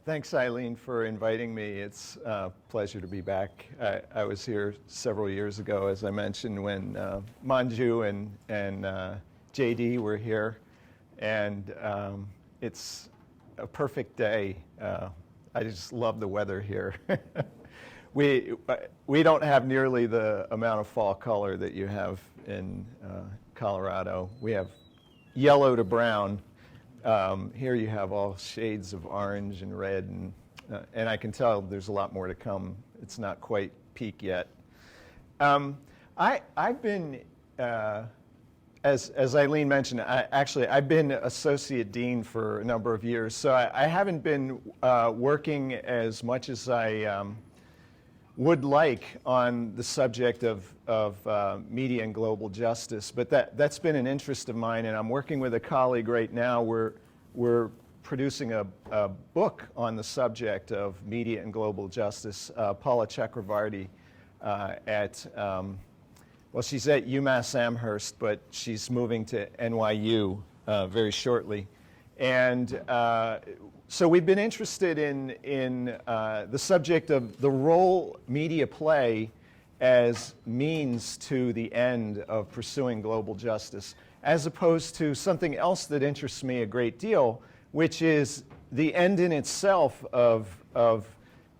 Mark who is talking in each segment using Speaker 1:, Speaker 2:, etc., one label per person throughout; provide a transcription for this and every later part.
Speaker 1: Thanks, Eileen, for inviting me. It's a pleasure to be back. I was here several years ago, as I mentioned, when Manju and JD were here, and it's a perfect day. I just love the weather here. We don't have nearly the amount of fall color that you have in Colorado. We have yellow to brown. Here you have all shades of orange and red, and I can tell there's a lot more to come. It's not quite peak yet. I've been, as Eileen mentioned, I've been associate dean for a number of years, so I haven't been working as much as I would like on the subject of media and global justice, but that's been an interest of mine, and I'm working with a colleague right now. We're producing a book on the subject of media and global justice. Paula Chakravarty she's at UMass Amherst, but she's moving to NYU very shortly. And so we've been interested in the subject of the role media play as means to the end of pursuing global justice, as opposed to something else that interests me a great deal, which is the end in itself of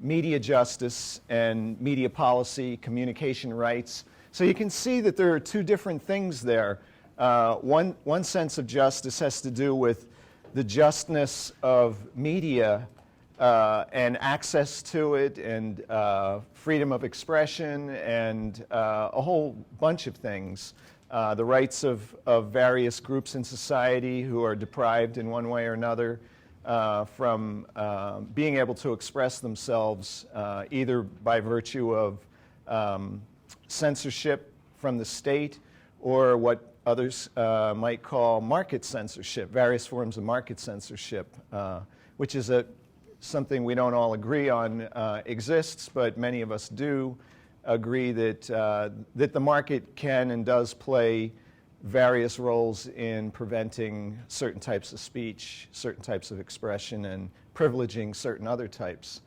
Speaker 1: media justice and media policy, communication rights. So you can see that there are two different things there. One sense of justice has to do with the justness of media and access to it, and freedom of expression, and a whole bunch of things. The rights of various groups in society who are deprived in one way or another from being able to express themselves either by virtue of censorship from the state, or what others might call market censorship, various forms of market censorship, which is something we don't all agree on exists, but many of us do agree that the market can and does play various roles in preventing certain types of speech, certain types of expression, and privileging certain other types.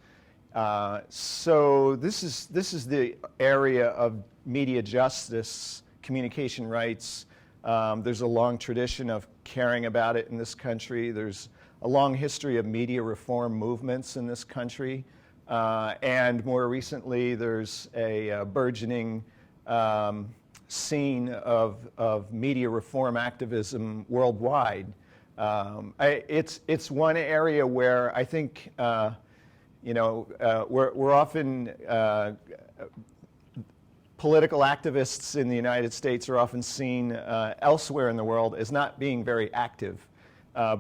Speaker 1: So this is the area of media justice, communication rights. There's a long tradition of caring about it in this country. There's a long history of media reform movements in this country. And more recently, there's a burgeoning scene of media reform activism worldwide. It's one area where I think we're often political activists in the United States are often seen elsewhere in the world as not being very active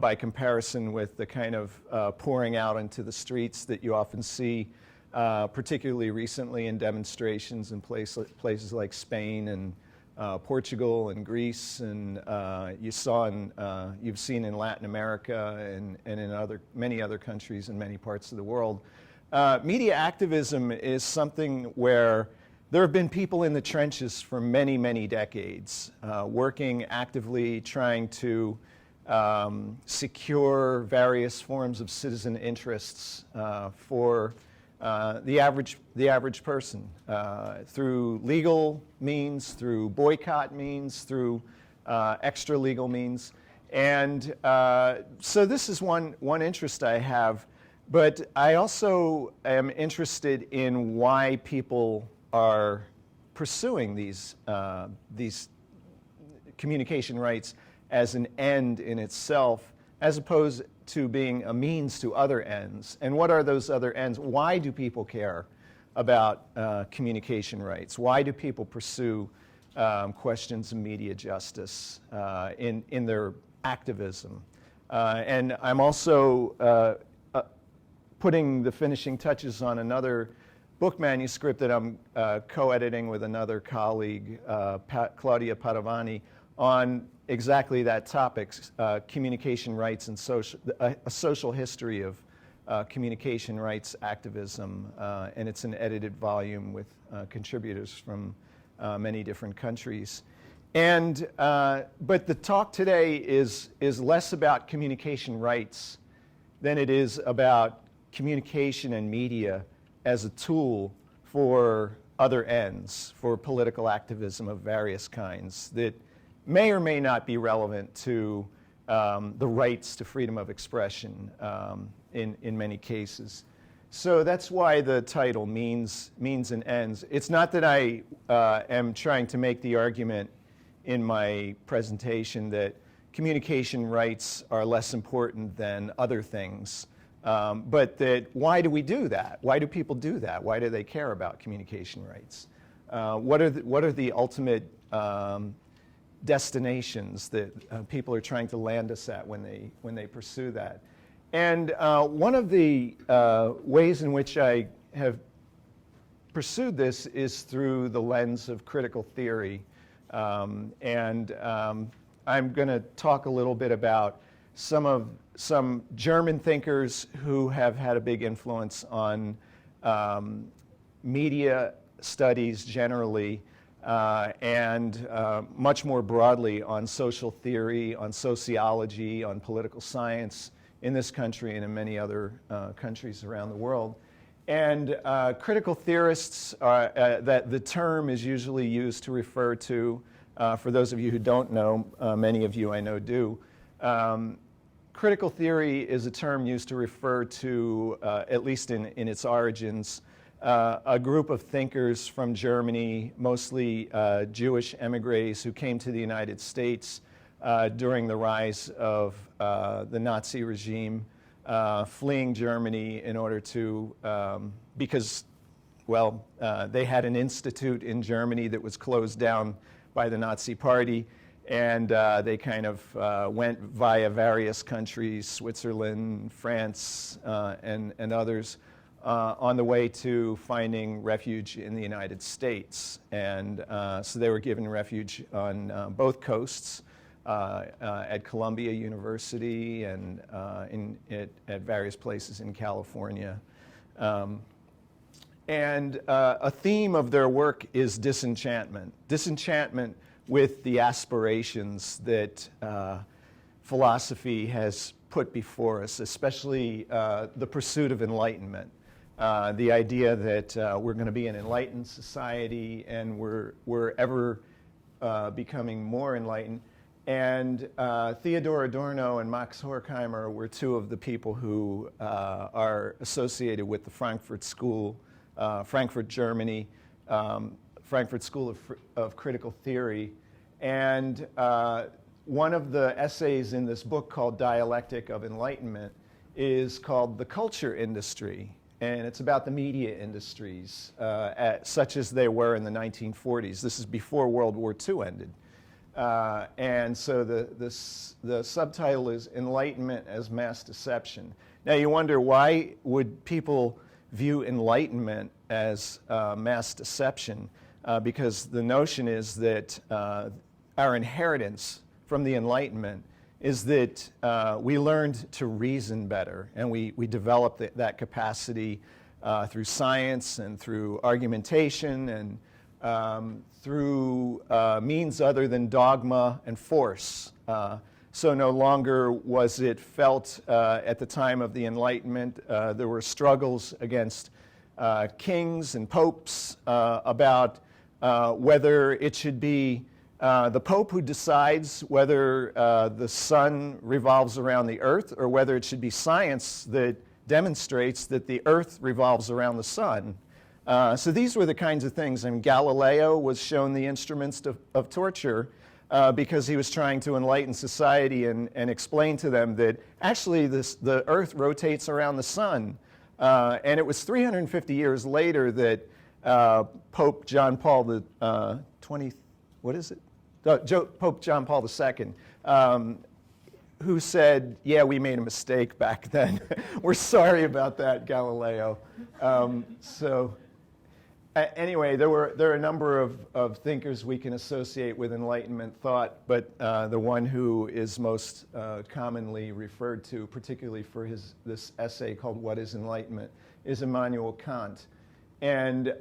Speaker 1: by comparison with the kind of pouring out into the streets that you often see, particularly recently in demonstrations in places like Spain and Portugal and Greece, and you've seen in Latin America and in many other countries in many parts of the world. Media activism is something where there have been people in the trenches for many, many decades, working actively, trying to secure various forms of citizen interests for the average person, through legal means, through boycott means, through extra legal means. And so this is one interest I have, but I also am interested in why people are pursuing these communication rights as an end in itself, as opposed to being a means to other ends. And what are those other ends? Why do people care about communication rights? Why do people pursue questions of media justice in their activism? And I'm also putting the finishing touches on another book manuscript that I'm co-editing with another colleague, Claudia Padovani, on exactly that topic, communication rights and a social history of communication rights activism. And it's an edited volume with contributors from many different countries. And but the talk today is less about communication rights than it is about communication and media as a tool for other ends, for political activism of various kinds that may or may not be relevant to the rights to freedom of expression in many cases. So that's why the title, Means and Ends. It's not that I am trying to make the argument in my presentation that communication rights are less important than other things, but that why do we do that? Why do people do that? Why do they care about communication rights? What are the ultimate destinations that people are trying to land us at when they pursue that? And one of the ways in which I have pursued this is through the lens of critical theory. I'm going to talk a little bit about some German thinkers who have had a big influence on media studies generally, and much more broadly on social theory, on sociology, on political science in this country and in many other countries around the world. And critical theorists, that the term is usually used to refer to, for those of you who don't know, many of you I know do, critical theory is a term used to refer to, at least in its origins, a group of thinkers from Germany, mostly Jewish emigres who came to the United States during the rise of the Nazi regime, fleeing Germany in order to, because, well, they had an institute in Germany that was closed down by the Nazi Party, and they kind of went via various countries, Switzerland, France, and others, on the way to finding refuge in the United States. And so they were given refuge on both coasts, at Columbia University and at various places in California. And a theme of their work is disenchantment. Disenchantment with the aspirations that philosophy has put before us, especially the pursuit of enlightenment. The idea that we're going to be an enlightened society and we're ever becoming more enlightened. And Theodor Adorno and Max Horkheimer were two of the people who are associated with the Frankfurt School, Frankfurt, Germany, Frankfurt School of Critical Theory. And one of the essays in this book called Dialectic of Enlightenment is called The Culture Industry. And it's about the media industries, such as they were in the 1940s. This is before World War II ended. And so the subtitle is Enlightenment as Mass Deception. Now you wonder, why would people view enlightenment as mass deception? Because the notion is that our inheritance from the Enlightenment is that we learned to reason better, and we developed that capacity through science and through argumentation and through means other than dogma and force. So no longer was it felt at the time of the Enlightenment. There were struggles against kings and popes about whether it should be the Pope who decides whether the sun revolves around the earth, or whether it should be science that demonstrates that the earth revolves around the sun. So these were the kinds of things. And Galileo was shown the instruments of torture because he was trying to enlighten society and explain to them that actually the earth rotates around the sun. And it was 350 years later that Pope John Paul the 20th, what is it? Pope John Paul II, who said, yeah, we made a mistake back then. We're sorry about that, Galileo. Anyway, there are a number of thinkers we can associate with Enlightenment thought, but the one who is most commonly referred to, particularly for this essay called What is Enlightenment, is Immanuel Kant. And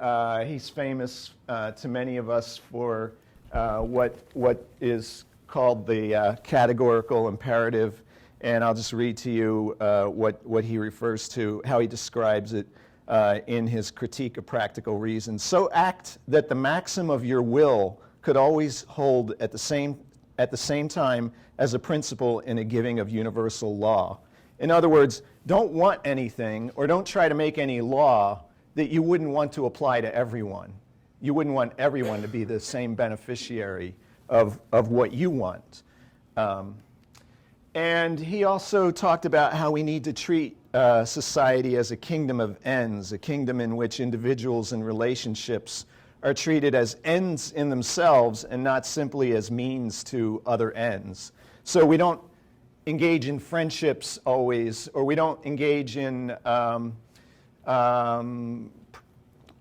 Speaker 1: he's famous to many of us for what is called the categorical imperative And I'll just read to you what he refers to, how he describes it in his Critique of Practical Reason. So act that the maxim of your will could always hold at the same time as a principle in a giving of universal law. In other words, don't want anything or don't try to make any law that you wouldn't want to apply to everyone. You wouldn't want everyone to be the same beneficiary of what you want. And he also talked about how we need to treat society as a kingdom of ends, a kingdom in which individuals and relationships are treated as ends in themselves and not simply as means to other ends. So we don't engage in friendships always, or we don't engage in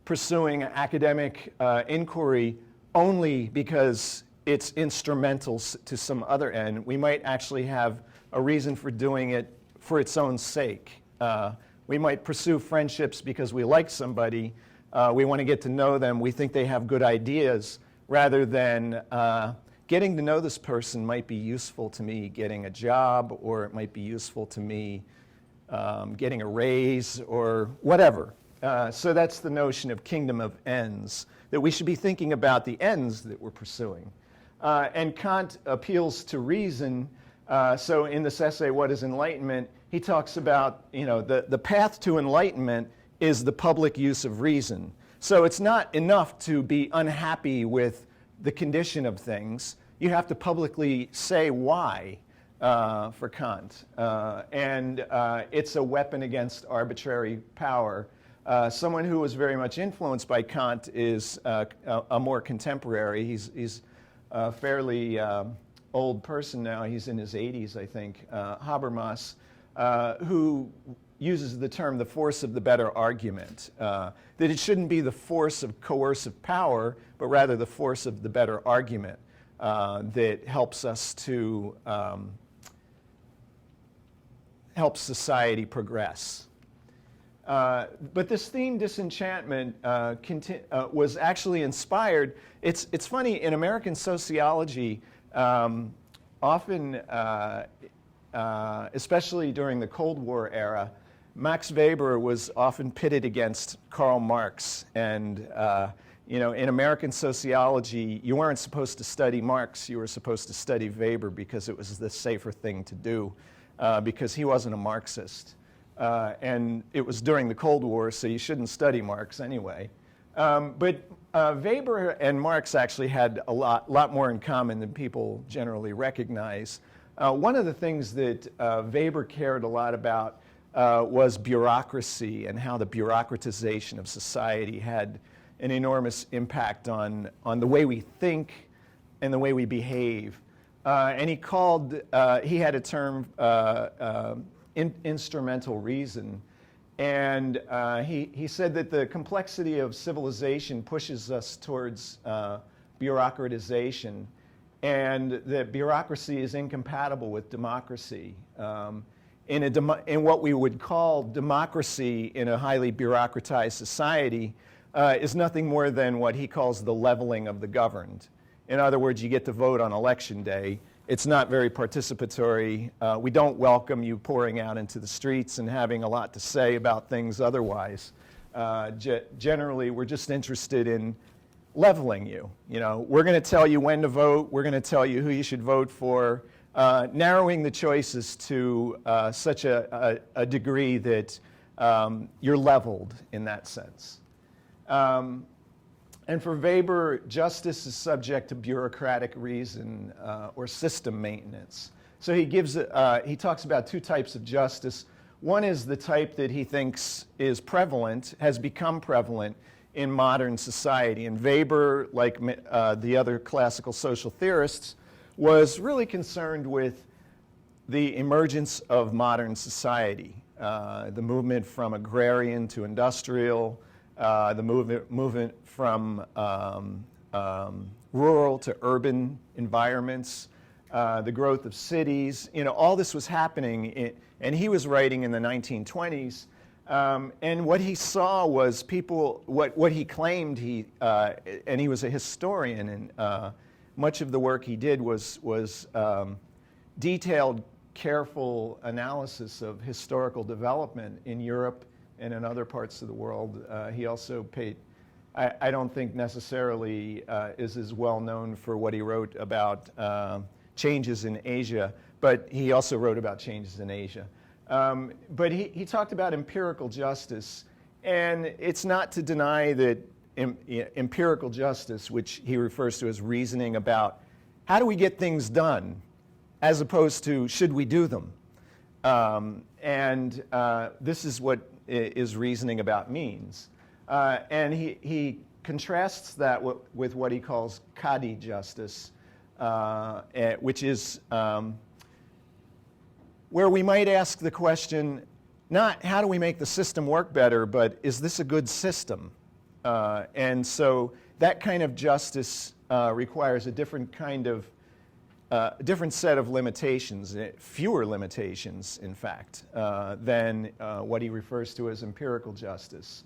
Speaker 1: pursuing academic inquiry only because it's instrumental to some other end. We might actually have a reason for doing it for its own sake. We might pursue friendships because we like somebody, we want to get to know them, we think they have good ideas, rather than getting to know this person might be useful to me getting a job, or it might be useful to me getting a raise, or whatever. So that's the notion of kingdom of ends, that we should be thinking about the ends that we're pursuing. And Kant appeals to reason. So in this essay, What is Enlightenment? He talks about, the path to enlightenment is the public use of reason. So it's not enough to be unhappy with the condition of things. You have to publicly say why for Kant. And it's a weapon against arbitrary power. Someone who was very much influenced by Kant is a more contemporary. He's a fairly old person now. He's in his 80s, I think, Habermas, who uses the term the force of the better argument, that it shouldn't be the force of coercive power, but rather the force of the better argument that helps us to help society progress. But this theme, disenchantment, was actually inspired. It's funny, in American sociology, often, especially during the Cold War era, Max Weber was often pitted against Karl Marx. And in American sociology, you weren't supposed to study Marx, you were supposed to study Weber because it was the safer thing to do, because he wasn't a Marxist. And it was during the Cold War, so you shouldn't study Marx anyway. But Weber and Marx actually had a lot more in common than people generally recognize. One of the things that Weber cared a lot about was bureaucracy, and how the bureaucratization of society had an enormous impact on the way we think and the way we behave. And he had a term, instrumental reason. And he said that the complexity of civilization pushes us towards bureaucratization, and that bureaucracy is incompatible with democracy. In what we would call democracy in a highly bureaucratized society is nothing more than what he calls the leveling of the governed. In other words, you get to vote on election day. It's not very participatory. We don't welcome you pouring out into the streets and having a lot to say about things otherwise. Generally, we're just interested in leveling you. We're going to tell you when to vote. We're going to tell you who you should vote for, narrowing the choices to such a degree that you're leveled in that sense. And for Weber, justice is subject to bureaucratic reason or system maintenance. So he talks about two types of justice. One is the type that he thinks is prevalent, has become prevalent in modern society. And Weber, like the other classical social theorists, was really concerned with the emergence of modern society, the movement from agrarian to industrial, the movement from rural to urban environments, the growth of cities. All this was happening, and he was writing in the 1920s. And what he saw was people, what he claimed, and he was a historian, and much of the work he did was detailed careful analysis of historical development in Europe and in other parts of the world. He also paid, I don't think necessarily is as well known for what he wrote about changes in Asia, but he also wrote about changes in Asia. But he talked about empirical justice, and it's not to deny that empirical justice, which he refers to as reasoning about how do we get things done, as opposed to should we do them. This is what is reasoning about means. And he contrasts that with what he calls Qadi justice, which is where we might ask the question, not how do we make the system work better, but is this a good system? And so that kind of justice requires a different kind of, different set of limitations, fewer limitations, in fact, than what he refers to as empirical justice.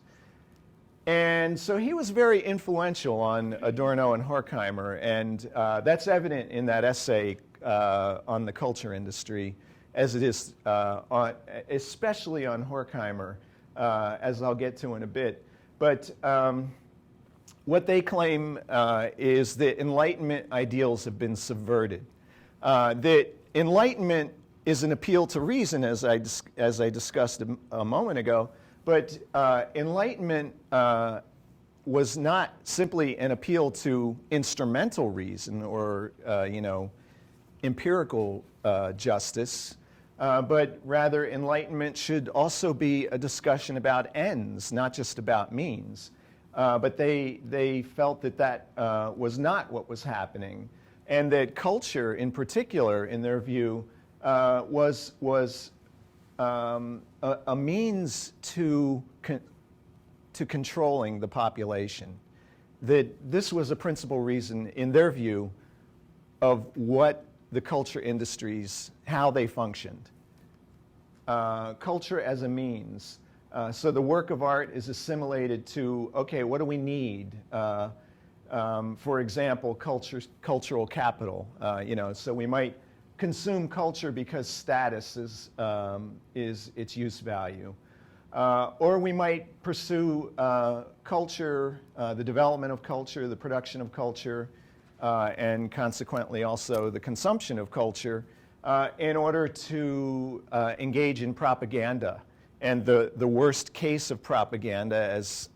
Speaker 1: And so he was very influential on Adorno and Horkheimer, and that's evident in that essay on the culture industry, as it is especially on Horkheimer, as I'll get to in a bit. But what they claim is that Enlightenment ideals have been subverted. That Enlightenment is an appeal to reason, as I discussed a moment ago, but Enlightenment was not simply an appeal to instrumental reason or empirical justice, but rather Enlightenment should also be a discussion about ends, not just about means. But they felt that that was not what was happening, and that culture, in particular, in their view, was a means to controlling the population. That this was a principal reason, in their view, of what the culture industries, how they functioned. Culture as a means. So the work of art is assimilated to, okay, what do we need? For example, cultural capital. So we might consume culture because status is its use value. Or we might pursue culture, the development of culture, the production of culture, and consequently also the consumption of culture in order to engage in propaganda. And the worst case of propaganda, as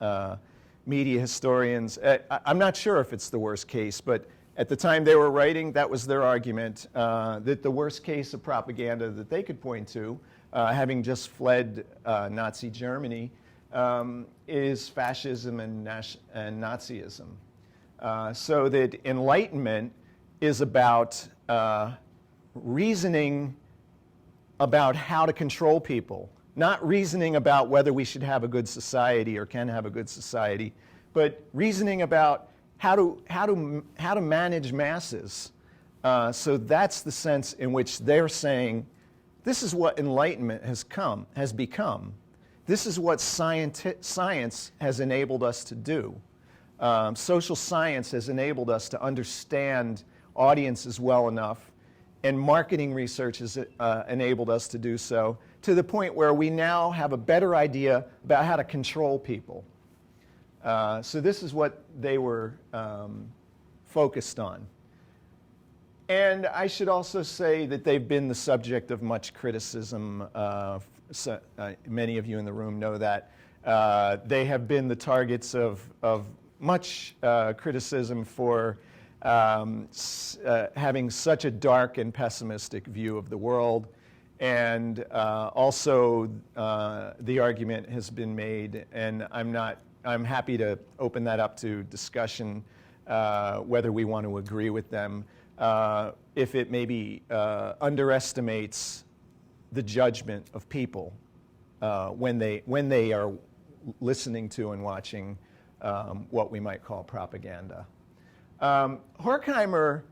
Speaker 1: media historians, I'm not sure if it's the worst case, but at the time they were writing, that was their argument, that the worst case of propaganda that they could point to, having just fled Nazi Germany, is fascism and Nazism. So that Enlightenment is about reasoning about how to control people, not reasoning about whether we should have a good society or can have a good society, but reasoning about how to manage masses. So that's the sense in which they're saying, this is what Enlightenment has become. This is what science has enabled us to do. Social science has enabled us to understand audiences well enough, and marketing research has enabled us to do so, to the point where we now have a better idea about how to control people. So this is what they were focused on. And I should also say that they've been the subject of much criticism. Many of you in the room know that. They have been the targets of much criticism for having such a dark and pessimistic view of the world. And also the argument has been made, and I'm happy to open that up to discussion, whether we want to agree with them, if it maybe underestimates the judgment of people when they are listening to and watching what we might call propaganda. Horkheimer,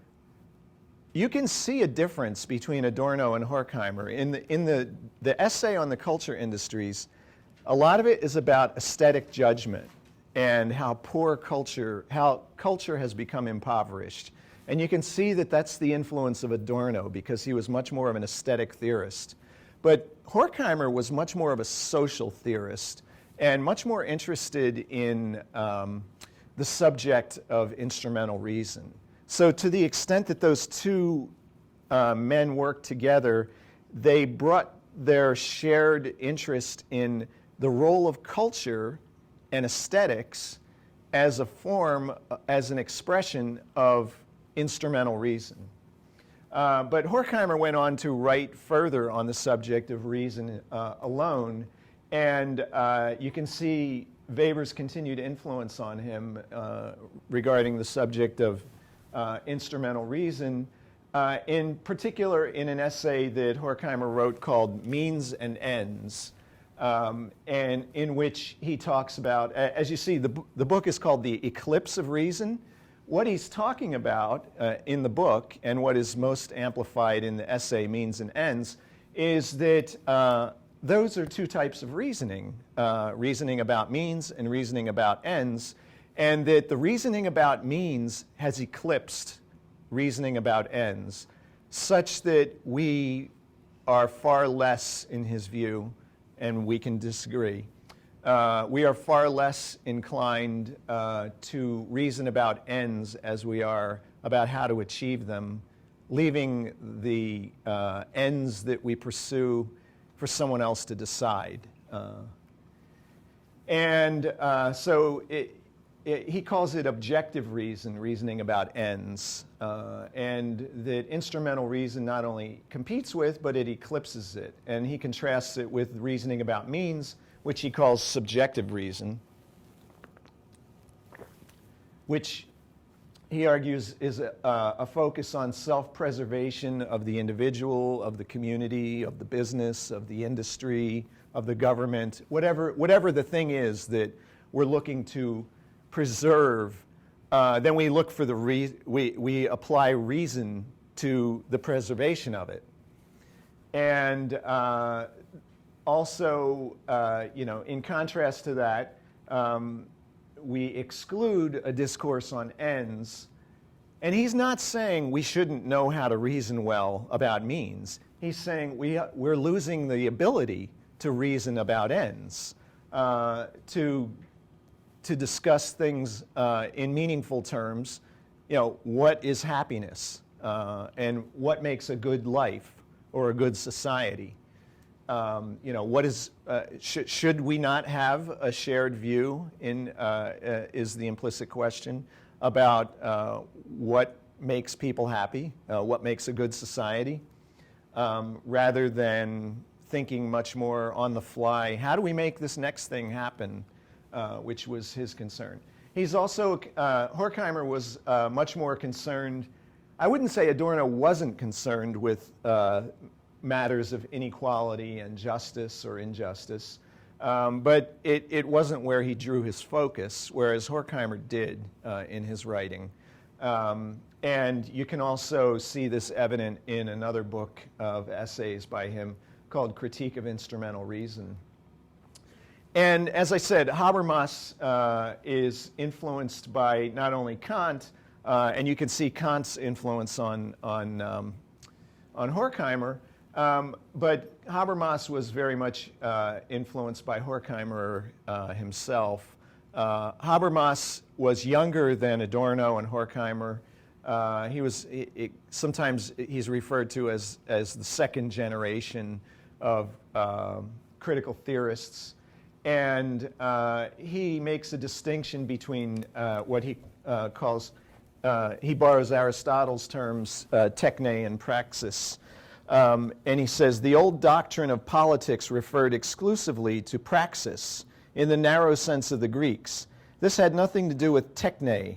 Speaker 1: you can see a difference between Adorno and Horkheimer. In the essay on the culture industries, a lot of it is about aesthetic judgment and how culture has become impoverished. And you can see that that's the influence of Adorno, because he was much more of an aesthetic theorist. But Horkheimer was much more of a social theorist and much more interested in the subject of instrumental reason. So to the extent that those two men worked together, they brought their shared interest in the role of culture and aesthetics as a form, as an expression of instrumental reason. But Horkheimer went on to write further on the subject of reason alone, and you can see Weber's continued influence on him regarding the subject of instrumental reason, in particular in an essay that Horkheimer wrote called Means and Ends, and in which he talks about, as you see, the book is called The Eclipse of Reason. What he's talking about in the book, and what is most amplified in the essay Means and Ends, is that those are two types of reasoning, reasoning about means and reasoning about ends, and that the reasoning about means has eclipsed reasoning about ends, such that we are far less, in his view, and we can disagree, we are far less inclined to reason about ends as we are about how to achieve them, leaving the ends that we pursue for someone else to decide. So he calls it objective reason, reasoning about ends, and that instrumental reason not only competes with, but it eclipses it. And he contrasts it with reasoning about means, which he calls subjective reason, which he argues is a focus on self-preservation of the individual, of the community, of the business, of the industry, of the government, whatever the thing is that we're looking to preserve. Then we look for we apply reason to the preservation of it. And also, in contrast to that, we exclude a discourse on ends. And he's not saying we shouldn't know how to reason well about means. He's saying we're losing the ability to reason about ends, to discuss things in meaningful terms. What is happiness, and what makes a good life or a good society? What is should we not have a shared view is the implicit question about what makes people happy, what makes a good society, rather than thinking much more on the fly, how do we make this next thing happen, which was his concern. He's also, Horkheimer was much more concerned, I wouldn't say Adorno wasn't concerned with matters of inequality and justice or injustice, but it wasn't where he drew his focus, whereas Horkheimer did in his writing. And you can also see this evident in another book of essays by him called Critique of Instrumental Reason. And as I said, Habermas is influenced by not only Kant, and you can see Kant's influence on Horkheimer, but Habermas was very much influenced by Horkheimer himself. Habermas was younger than Adorno and Horkheimer. Sometimes he's referred to as the second generation of critical theorists. And he makes a distinction between what he calls, he borrows Aristotle's terms, techne and praxis. And he says, the old doctrine of politics referred exclusively to praxis in the narrow sense of the Greeks. This had nothing to do with techne,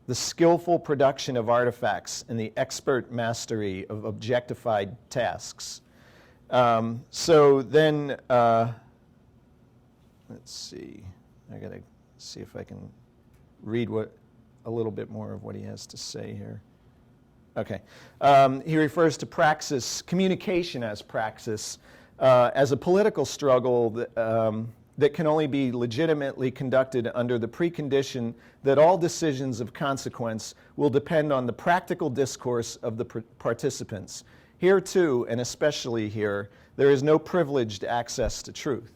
Speaker 1: the skillful production of artifacts and the expert mastery of objectified tasks. So then, let's see, I gotta see if I can read a little bit more of what he has to say here. Okay. He refers to praxis, communication as praxis, as a political struggle that can only be legitimately conducted under the precondition that all decisions of consequence will depend on the practical discourse of the participants. Here too, and especially here, there is no privileged access to truth.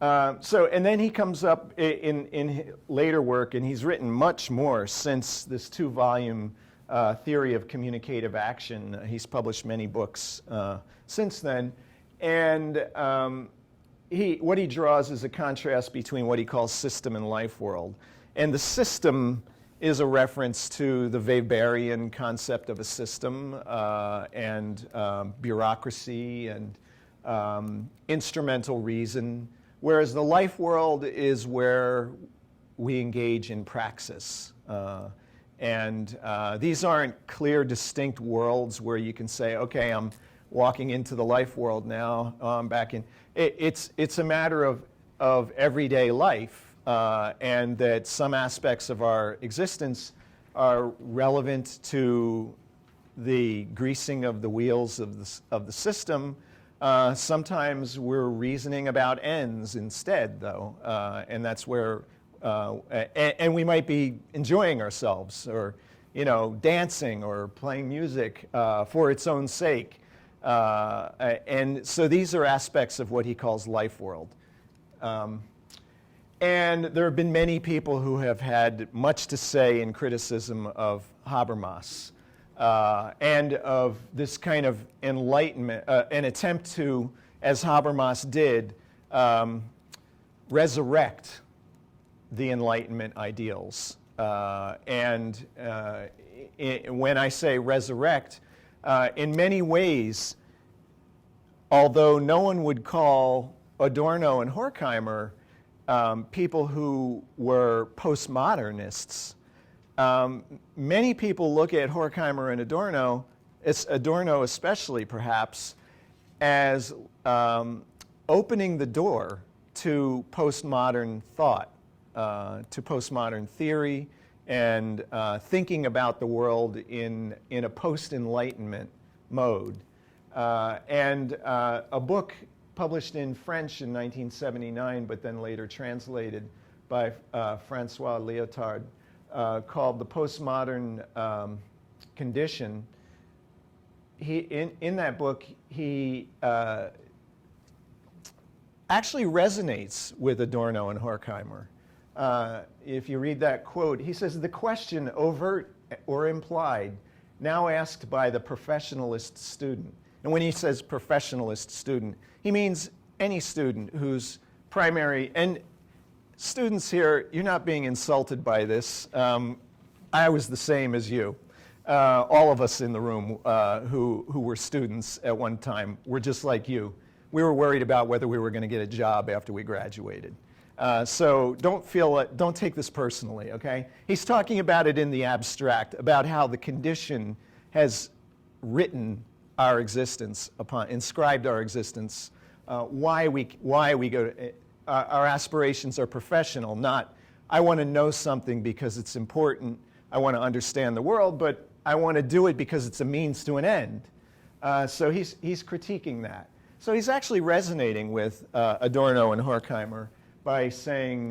Speaker 1: And then he comes up in later work, and he's written much more since this 2-volume theory of communicative action. He's published many books since then. And what he draws is a contrast between what he calls system and life world. And the system is a reference to the Weberian concept of a system and bureaucracy and instrumental reason, whereas the life world is where we engage in praxis. These aren't clear, distinct worlds where you can say, okay, I'm walking into the life world now, I'm back in. It's a matter of everyday life, and that some aspects of our existence are relevant to the greasing of the wheels of the system. Sometimes we're reasoning about ends instead, though, and that's where, and we might be enjoying ourselves, or dancing or playing music for its own sake. And so these are aspects of what he calls life world. And there have been many people who have had much to say in criticism of Habermas and of this kind of enlightenment, an attempt to, as Habermas did, resurrect the Enlightenment ideals. When I say resurrect, in many ways, although no one would call Adorno and Horkheimer people who were postmodernists, many people look at Horkheimer and Adorno especially perhaps, as opening the door to postmodern thought, to postmodern theory, and thinking about the world in a post-Enlightenment mode. A book published in French in 1979, but then later translated by Francois Lyotard, called The Postmodern Condition. In that book, he actually resonates with Adorno and Horkheimer. If you read that quote, he says, "The question, overt or implied, now asked by the professionalist student." And when he says professionalist student, he means any student whose primary, and students here, you're not being insulted by this. I was the same as you. All of us in the room who were students at one time were just like you. We were worried about whether we were going to get a job after we graduated. So don't take this personally, okay? He's talking about it in the abstract, about how the condition has written our existence inscribed our existence, why we go to, our aspirations are professional, not I want to know something because it's important, I want to understand the world, but I want to do it because it's a means to an end. So he's critiquing that. So he's actually resonating with Adorno and Horkheimer by saying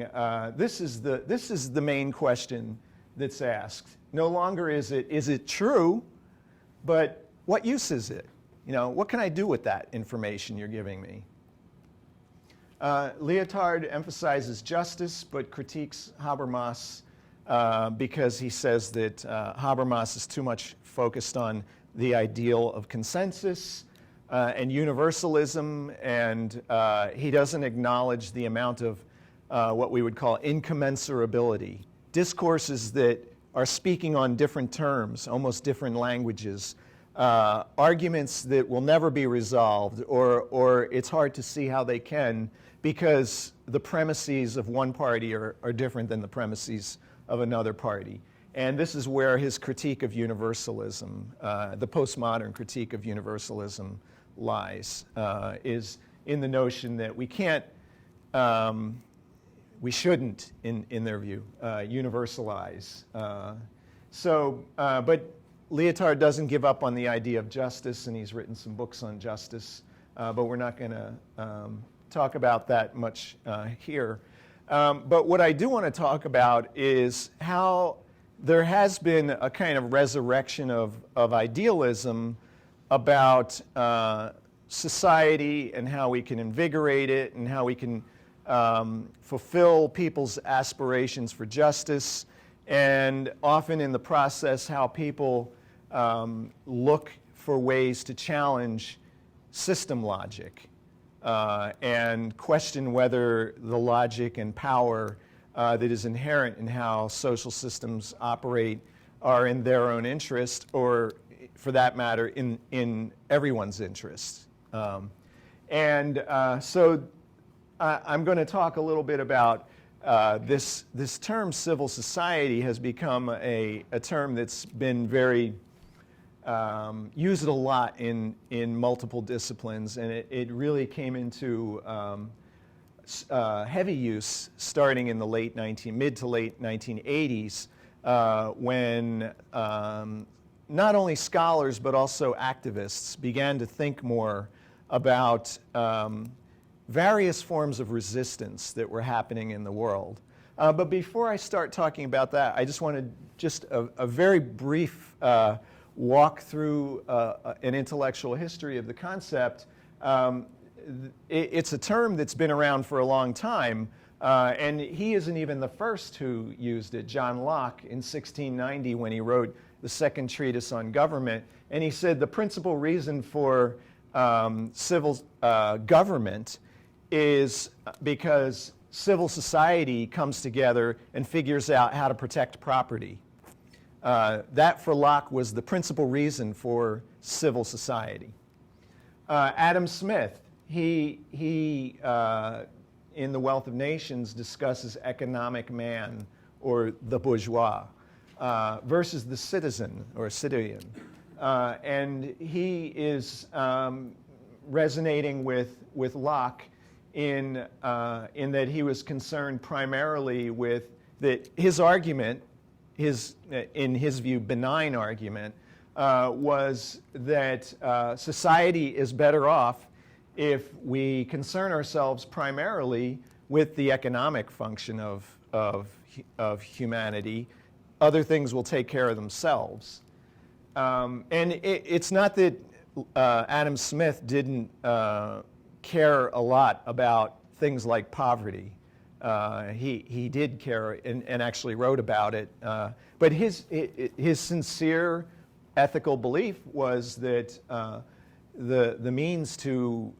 Speaker 1: this is the main question that's asked. No longer is it true, but what use is it? What can I do with that information you're giving me? Lyotard emphasizes justice, but critiques Habermas because he says that Habermas is too much focused on the ideal of consensus and universalism, and he doesn't acknowledge the amount of what we would call incommensurability, discourses that are speaking on different terms, almost different languages, arguments that will never be resolved, or it's hard to see how they can, because the premises of one party are different than the premises of another party. And this is where his critique of universalism, the postmodern critique of universalism, lies, is in the notion that we can't, we shouldn't, in their view, universalize. But Lyotard doesn't give up on the idea of justice, and he's written some books on justice, but we're not going to talk about that much here. But what I do want to talk about is how there has been a kind of resurrection of idealism about society and how we can invigorate it and how we can fulfill people's aspirations for justice, and often in the process how people look for ways to challenge system logic and question whether the logic and power that is inherent in how social systems operate are in their own interest, or for that matter, in everyone's interest. So I'm going to talk a little bit about this term civil society has become a term that's been very used a lot in multiple disciplines, and it really came into heavy use starting in the mid to late 1980s when not only scholars but also activists began to think more about various forms of resistance that were happening in the world. But before I start talking about that, I just wanted a very brief walk through an intellectual history of the concept. It's a term that's been around for a long time, and he isn't even the first who used it. John Locke in 1690, when he wrote the Second Treatise on Government, and he said the principal reason for civil government is because civil society comes together and figures out how to protect property. That, for Locke, was the principal reason for civil society. Adam Smith, he in The Wealth of Nations discusses economic man, or the bourgeois, versus the citizen, or citoyen. And he is resonating with Locke in that he was concerned primarily with that his argument, in his view, benign argument, was that society is better off if we concern ourselves primarily with the economic function of humanity. Other things will take care of themselves. And it's not that Adam Smith didn't care a lot about things like poverty. He did care and actually wrote about it. But his sincere ethical belief was that the means to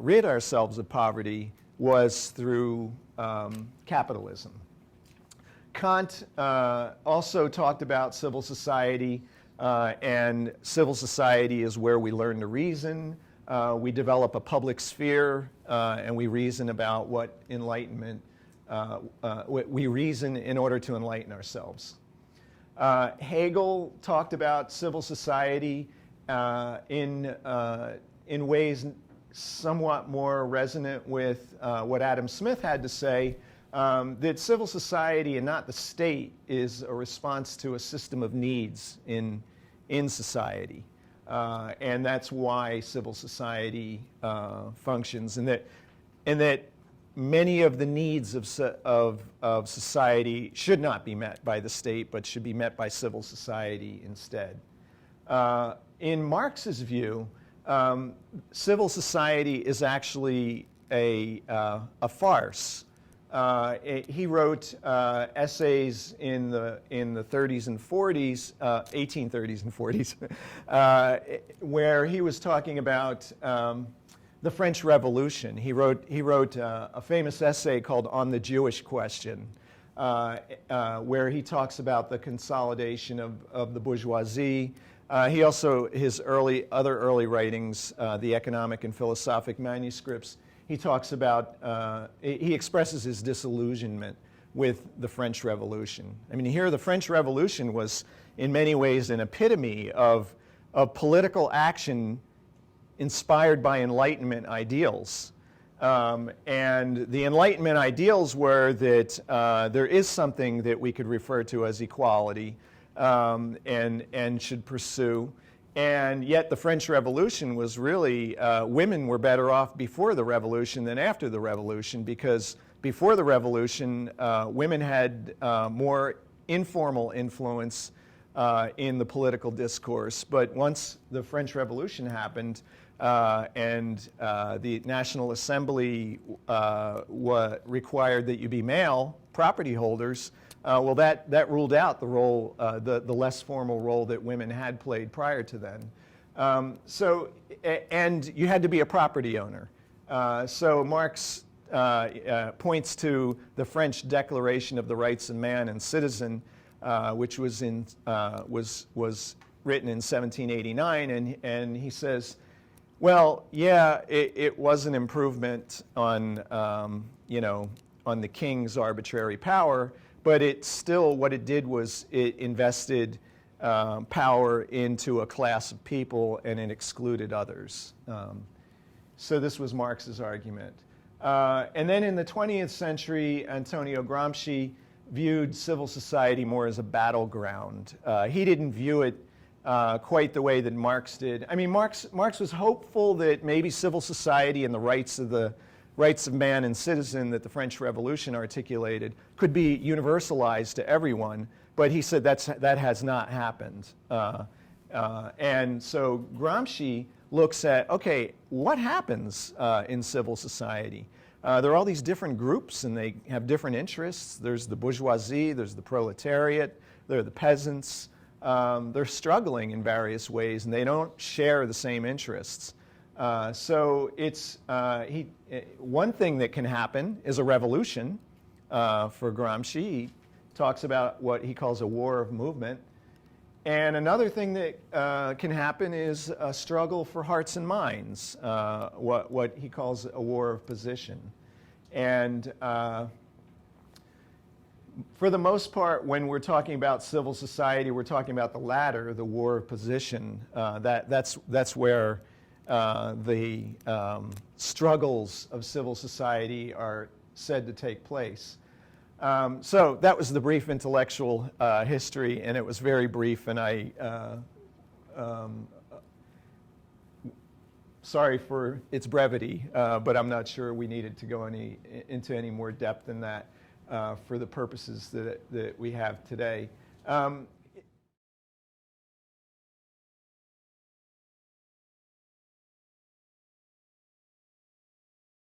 Speaker 1: rid ourselves of poverty was through capitalism. Kant also talked about civil society, and civil society is where we learn to reason. We develop a public sphere, and we reason about what enlightenment, we reason in order to enlighten ourselves. Hegel talked about civil society in ways somewhat more resonant with what Adam Smith had to say, that civil society and not the state is a response to a system of needs in society. And that's why civil society functions, and that many of the needs of society should not be met by the state, but should be met by civil society instead. In Marx's view, civil society is actually a farce. He wrote essays in the 30s and 40s, 1830s and 40s, where he was talking about the French Revolution. He wrote a famous essay called "On the Jewish Question," where he talks about the consolidation of the bourgeoisie. He also, his other early writings, the economic and philosophic manuscripts, he talks about, he expresses his disillusionment with the French Revolution. I mean, here the French Revolution was in many ways an epitome of political action inspired by Enlightenment ideals. And the Enlightenment ideals were that there is something that we could refer to as equality and should pursue. And yet the French Revolution was really, women were better off before the Revolution than after the Revolution, because before the Revolution, women had more informal influence in the political discourse. But once the French Revolution happened and the National Assembly required that you be male property holders, well, that ruled out the role, the less formal role that women had played prior to then. And you had to be a property owner. So Marx points to the French Declaration of the Rights of Man and Citizen, which was written in 1789, and he says, well, yeah, it was an improvement on on the king's arbitrary power, but it still, what it did was it invested power into a class of people and it excluded others. So this was Marx's argument. And then in the 20th century, Antonio Gramsci viewed civil society more as a battleground. He didn't view it quite the way that Marx did. I mean, Marx was hopeful that maybe civil society and the rights of man and citizen that the French Revolution articulated could be universalized to everyone, but he said that has not happened. And so Gramsci looks at, okay, what happens in civil society? There are all these different groups and they have different interests. There's the bourgeoisie, there's the proletariat, there are the peasants. They're struggling in various ways and they don't share the same interests. So it's one thing that can happen is a revolution for Gramsci. He talks about what he calls a war of movement. And another thing that can happen is a struggle for hearts and minds, what he calls a war of position. And for the most part, when we're talking about civil society, we're talking about the latter, the war of position. That's where the struggles of civil society are said to take place. So that was the brief intellectual history, and it was very brief, and sorry for its brevity, but I'm not sure we needed to go into any more depth than that for the purposes that we have today.